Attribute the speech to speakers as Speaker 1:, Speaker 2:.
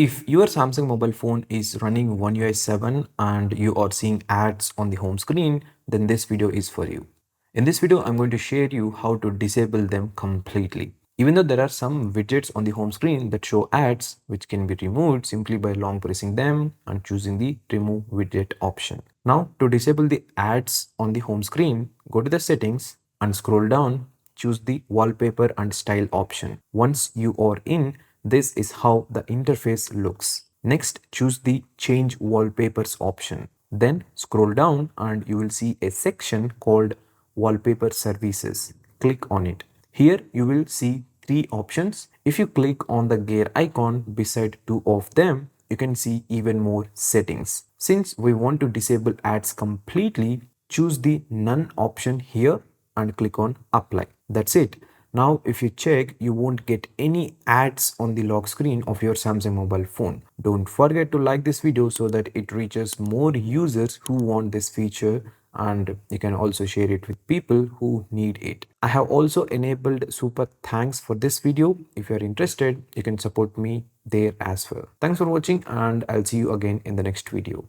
Speaker 1: If your Samsung mobile phone is running One UI 7 and you are seeing ads on the home screen, then this video is for you. In this video, I'm going to share you how to disable them completely. Even though there are some widgets on the home screen that show ads, which can be removed simply by long pressing them and choosing the remove widget option. Now, to disable the ads on the home screen, go to the settings and scroll down, choose the wallpaper and style option. Once you are in, this is how the interface looks. Next, choose the change wallpapers option. Then scroll down and you will see a section called wallpaper services. Click on it. Here you will see three options. If you click on the gear icon beside two of them, you can see even more settings. Since we want to disable ads completely, choose the none option here and click on apply. That's it. Now if you check, you won't get any ads on the lock screen of your Samsung mobile phone. Don't forget to like this video so that it reaches more users who want this feature, and you can also share it with people who need it. I have also enabled super thanks for this video. If you are interested, you can support me there as well. Thanks for watching and I'll see you again in the next video.